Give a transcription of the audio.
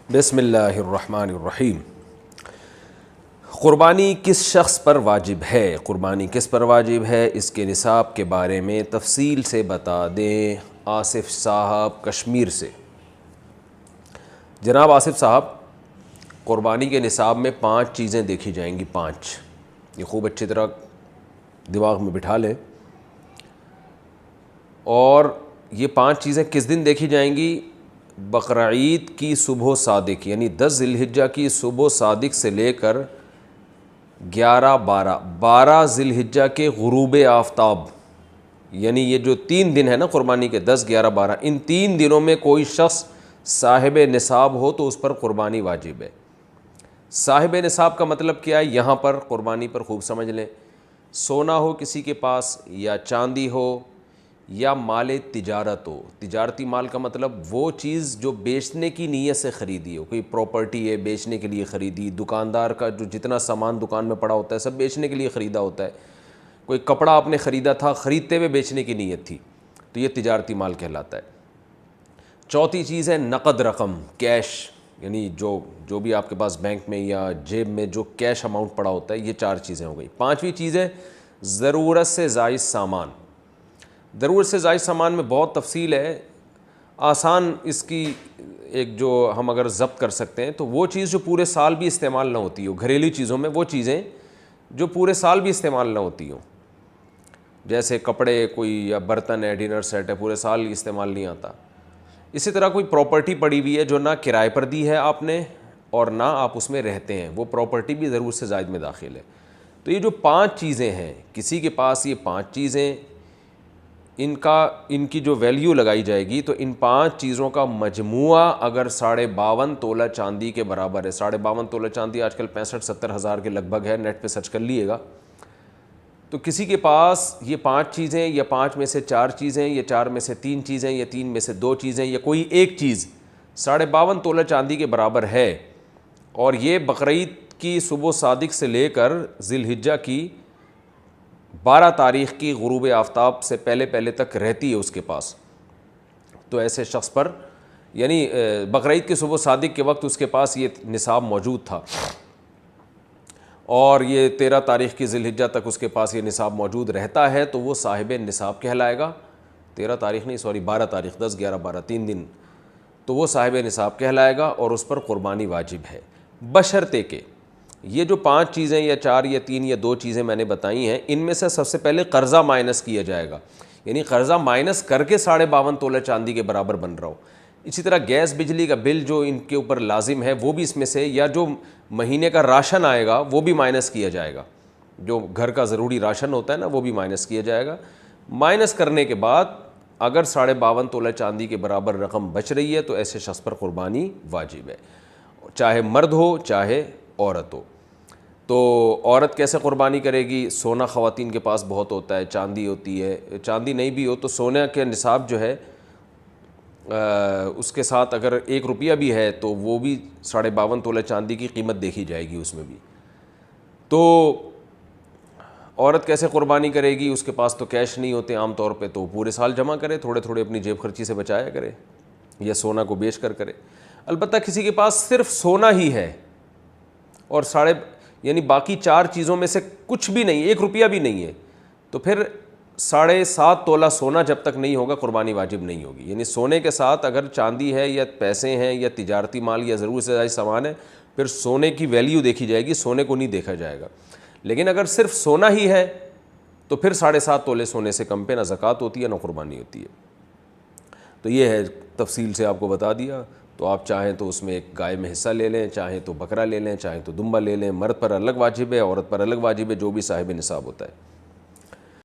بسم اللہ الرحمن الرحیم۔ قربانی کس شخص پر واجب ہے؟ قربانی کس پر واجب ہے، اس کے نصاب کے بارے میں تفصیل سے بتا دیں آصف صاحب کشمیر سے۔ جناب آصف صاحب، قربانی کے نصاب میں 5 چیزیں دیکھی جائیں گی، 5، یہ خوب اچھی طرح دماغ میں بٹھا لیں۔ اور یہ 5 چیزیں کس دن دیکھی جائیں گی؟ بقرعید کی صبح صادق، یعنی 10 ذی الحجہ کی صبح صادق سے لے کر 12 ذی الحجہ کے غروب آفتاب، یعنی یہ جو 3 دن ہے نا قربانی کے، 10، 11، 12، ان 3 دنوں میں کوئی شخص صاحب نصاب ہو تو اس پر قربانی واجب ہے۔ صاحب نصاب کا مطلب کیا ہے؟ یہاں پر قربانی پر خوب سمجھ لیں۔ سونا ہو کسی کے پاس، یا چاندی ہو، یا مال تجارت ہو۔ تجارتی مال کا مطلب وہ چیز جو بیچنے کی نیت سے خریدی ہو، کوئی پراپرٹی ہے بیچنے کے لیے خریدی، دکاندار کا جو جتنا سامان دکان میں پڑا ہوتا ہے سب بیچنے کے لیے خریدا ہوتا ہے، کوئی کپڑا آپ نے خریدا تھا، خریدتے ہوئے بیچنے کی نیت تھی، تو یہ تجارتی مال کہلاتا ہے۔ چوتھی چیز ہے نقد رقم، کیش، یعنی جو بھی آپ کے پاس بینک میں یا جیب میں جو کیش اماؤنٹ پڑا ہوتا ہے، یہ 4 چیزیں ہو گئی۔ 5ویں چیز ہے ضرورت سے زائد سامان۔ ضرورت سے زائد سامان میں بہت تفصیل ہے، آسان اس کی ایک جو ہم اگر ضبط کر سکتے ہیں تو وہ چیز جو پورے سال بھی استعمال نہ ہوتی ہو، گھریلو چیزوں میں وہ چیزیں جو پورے سال بھی استعمال نہ ہوتی ہوں، جیسے کپڑے کوئی یا برتن ہے، ڈنر سیٹ ہے، پورے سال استعمال نہیں آتا۔ اسی طرح کوئی پراپرٹی پڑی ہوئی ہے جو نہ کرائے پر دی ہے آپ نے اور نہ آپ اس میں رہتے ہیں، وہ پراپرٹی بھی ضرورت سے زائد میں داخل ہے۔ تو یہ جو 5 چیزیں ہیں، کسی کے پاس یہ 5 چیزیں، ان کی جو ویلیو لگائی جائے گی تو ان 5 چیزوں کا مجموعہ اگر 52.5 تولہ چاندی کے برابر ہے، 52.5 تولہ چاندی آج کل 65-70 ہزار کے لگ بھگ ہے، نیٹ پہ سرچ کر لیے گا، تو کسی کے پاس یہ 5 چیزیں، یا 5 میں سے 4 چیزیں، یا 4 میں سے 3 چیزیں، یا 3 میں سے 2 چیزیں، یا کوئی ایک چیز 52.5 تولہ چاندی کے برابر ہے، اور یہ بقرعید کی صبح صادق سے لے کر ذی الحجہ کی 12 تاریخ کی غروب آفتاب سے پہلے تک رہتی ہے اس کے پاس، تو ایسے شخص پر، یعنی بقرعید کی صبح صادق کے وقت اس کے پاس یہ نصاب موجود تھا، اور یہ 13 تاریخ کی ذی الحجہ تک اس کے پاس یہ نصاب موجود رہتا ہے، تو وہ صاحب نصاب کہلائے گا۔ 13 تاریخ نہیں، 12 تاریخ، 10، 11، 12، 3 دن، تو وہ صاحب نصاب کہلائے گا اور اس پر قربانی واجب ہے، بشرطے کہ یہ جو 5 چیزیں یا 4 یا 3 یا 2 چیزیں میں نے بتائی ہیں، ان میں سے سب سے پہلے قرضہ مائنس کیا جائے گا، یعنی قرضہ مائنس کر کے 52.5 تولہ چاندی کے برابر بن رہا ہو۔ اسی طرح گیس بجلی کا بل جو ان کے اوپر لازم ہے وہ بھی اس میں سے، یا جو مہینے کا راشن آئے گا وہ بھی مائنس کیا جائے گا، جو گھر کا ضروری راشن ہوتا ہے نا وہ بھی مائنس کیا جائے گا۔ مائنس کرنے کے بعد اگر 52.5 تولہ چاندی کے برابر رقم بچ رہی ہے تو ایسے شخص پر قربانی واجب ہے، چاہے مرد ہو چاہے عورت ہو۔ تو عورت کیسے قربانی کرے گی؟ سونا خواتین کے پاس بہت ہوتا ہے، چاندی ہوتی ہے، چاندی نہیں بھی ہو تو سونے کے نصاب جو ہے اس کے ساتھ اگر 1 روپیہ بھی ہے تو وہ بھی 52.5 تولہ چاندی کی قیمت دیکھی جائے گی اس میں بھی۔ تو عورت کیسے قربانی کرے گی؟ اس کے پاس تو کیش نہیں ہوتے عام طور پہ، تو پورے سال جمع کرے، تھوڑے تھوڑے اپنی جیب خرچی سے بچایا کرے، یا سونا کو بیچ کر کرے۔ البتہ کسی کے پاس صرف سونا ہی ہے اور یعنی باقی 4 چیزوں میں سے کچھ بھی نہیں، 1 روپیہ بھی نہیں ہے، تو پھر 7.5 تولہ سونا جب تک نہیں ہوگا قربانی واجب نہیں ہوگی۔ یعنی سونے کے ساتھ اگر چاندی ہے یا پیسے ہیں یا تجارتی مال یا ضرورت سے زائد سامان ہے، پھر سونے کی ویلیو دیکھی جائے گی، سونے کو نہیں دیکھا جائے گا۔ لیکن اگر صرف سونا ہی ہے تو پھر 7.5 تولے سونے سے کم پہ نہ زکوٰۃ ہوتی ہے نہ قربانی ہوتی ہے۔ تو یہ ہے، تفصیل سے آپ کو بتا دیا۔ تو آپ چاہیں تو اس میں ایک گائے میں حصہ لے لیں، چاہیں تو بکرا لے لیں، چاہیں تو دمبا لے لیں، مرد پر الگ واجب ہے، عورت پر الگ واجب ہے، جو بھی صاحب نصاب ہوتا ہے۔